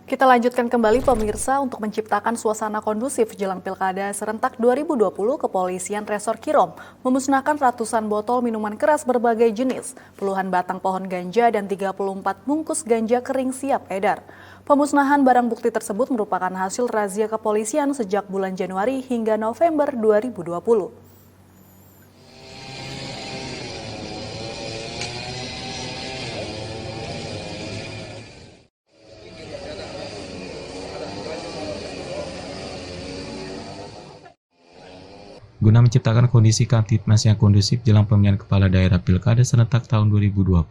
Kita lanjutkan kembali pemirsa untuk menciptakan suasana kondusif jelang Pilkada serentak 2020, Kepolisian Resor Kirom memusnahkan ratusan botol minuman keras berbagai jenis, puluhan batang pohon ganja dan 34 bungkus ganja kering siap edar. Pemusnahan barang bukti tersebut merupakan hasil razia kepolisian sejak bulan Januari hingga November 2020. Guna menciptakan kondisi Kamtibmas yang kondusif jelang pemilihan kepala daerah Pilkada serentak tahun 2020,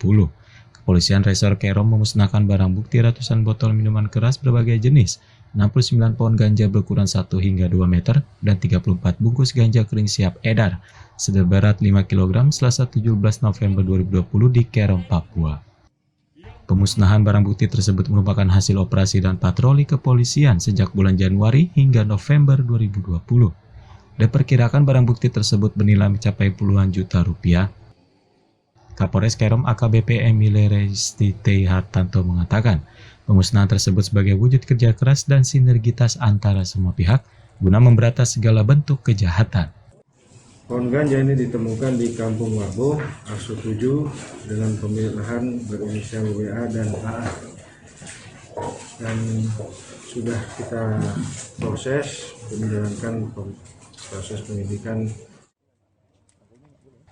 Kepolisian Resor Kirom memusnahkan barang bukti ratusan botol minuman keras berbagai jenis, 69 pohon ganja berukuran 1 hingga 2 meter, dan 34 bungkus ganja kering siap edar, seberat 5 kg Selasa 17 November 2020 di Kirom, Papua. Pemusnahan barang bukti tersebut merupakan hasil operasi dan patroli kepolisian sejak bulan Januari hingga November 2020. Diperkirakan barang bukti tersebut bernilai mencapai puluhan juta rupiah. Kapolres Kirom AKBP Emile Restiti Hartanto mengatakan, pemusnahan tersebut sebagai wujud kerja keras dan sinergitas antara semua pihak guna memberantas segala bentuk kejahatan. Pohon ganja ini ditemukan di Kampung Wabo, Arsu 7 dengan pemilik lahan berinisial WA dan AA. Dan sudah kita proses menjalankan proses penyidikan.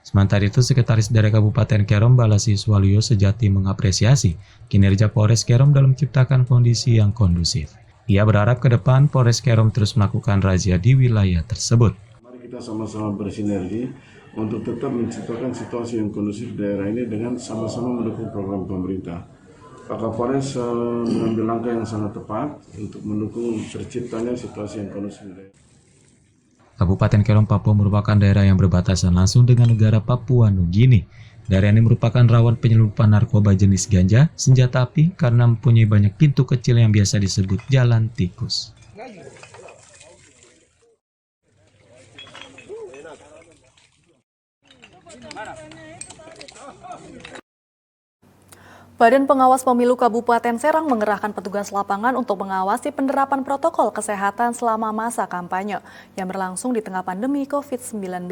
Sementara itu, Sekretaris Daerah Kabupaten Kirom Balasi Swalio Sejati mengapresiasi kinerja Polres Kirom dalam menciptakan kondisi yang kondusif. Ia berharap ke depan Polres Kirom terus melakukan razia di wilayah tersebut. Mari kita sama-sama bersinergi untuk tetap menciptakan situasi yang kondusif daerah ini dengan sama-sama mendukung program pemerintah. Pak Kapolres mengambil langkah yang sangat tepat untuk mendukung terciptanya situasi yang kondusif di daerah. Kabupaten Kirom, Papua merupakan daerah yang berbatasan langsung dengan negara Papua Nugini. Daerah ini merupakan rawan penyelundupan narkoba jenis ganja, senjata api karena mempunyai banyak pintu kecil yang biasa disebut jalan tikus. Badan Pengawas Pemilu Kabupaten Serang mengerahkan petugas lapangan untuk mengawasi penerapan protokol kesehatan selama masa kampanye yang berlangsung di tengah pandemi COVID-19.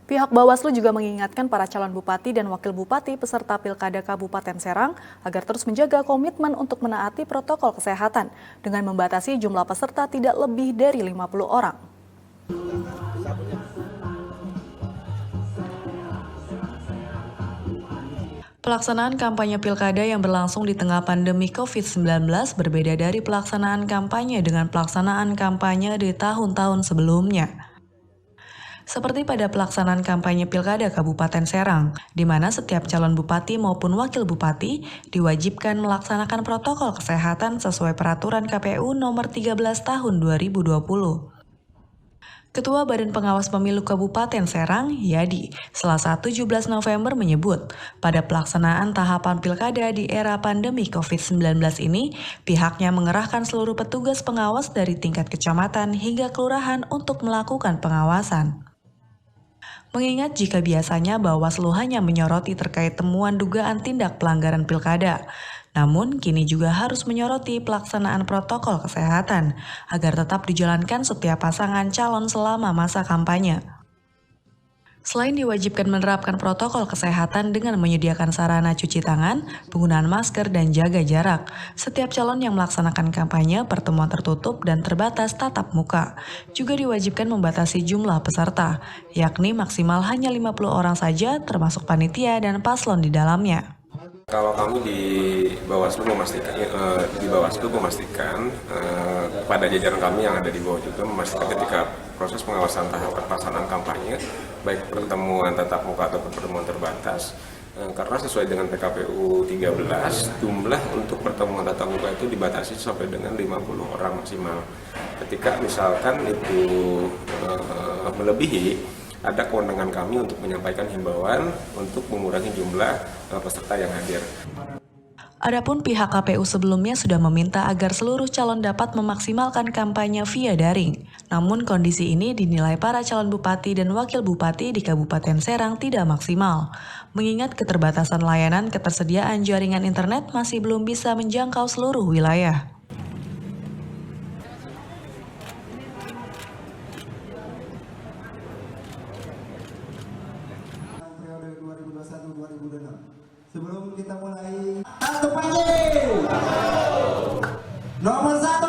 Pihak Bawaslu juga mengingatkan para calon bupati dan wakil bupati peserta Pilkada Kabupaten Serang agar terus menjaga komitmen untuk menaati protokol kesehatan dengan membatasi jumlah peserta tidak lebih dari 50 orang. Pelaksanaan kampanye pilkada yang berlangsung di tengah pandemi COVID-19 berbeda dari pelaksanaan kampanye dengan pelaksanaan kampanye di tahun-tahun sebelumnya. Seperti pada pelaksanaan kampanye pilkada Kabupaten Serang, di mana setiap calon bupati maupun wakil bupati diwajibkan melaksanakan protokol kesehatan sesuai peraturan KPU nomor 13 tahun 2020. Ketua Badan Pengawas Pemilu Kabupaten Serang, Yadi, Selasa 17 November menyebut, pada pelaksanaan tahapan pilkada di era pandemi COVID-19 ini, pihaknya mengerahkan seluruh petugas pengawas dari tingkat kecamatan hingga kelurahan untuk melakukan pengawasan. Mengingat jika biasanya Bawaslu hanya menyoroti terkait temuan dugaan tindak pelanggaran pilkada, namun kini juga harus menyoroti pelaksanaan protokol kesehatan agar tetap dijalankan setiap pasangan calon selama masa kampanye. Selain diwajibkan menerapkan protokol kesehatan dengan menyediakan sarana cuci tangan, penggunaan masker, dan jaga jarak, setiap calon yang melaksanakan kampanye pertemuan tertutup dan terbatas tatap muka juga diwajibkan membatasi jumlah peserta, yakni maksimal hanya 50 orang saja termasuk panitia dan paslon di dalamnya. Kalau kami di Bawaslu memastikan kepada jajaran kami yang ada di bawah juga memastikan ketika proses pengawasan tahap pelaksanaan kampanye, baik pertemuan tatap muka atau pertemuan terbatas, karena sesuai dengan PKPU 13, jumlah untuk pertemuan tatap muka itu dibatasi sampai dengan 50 orang maksimal. Ketika misalkan itu melebihi, ada kewenangan kami untuk menyampaikan himbauan untuk mengurangi jumlah peserta yang hadir. Adapun pihak KPU sebelumnya sudah meminta agar seluruh calon dapat memaksimalkan kampanye via daring. Namun kondisi ini dinilai para calon bupati dan wakil bupati di Kabupaten Serang tidak maksimal. Mengingat keterbatasan layanan ketersediaan jaringan internet masih belum bisa menjangkau seluruh wilayah. 2026. Sebelum kita mulai, satu Panji. Nomor 1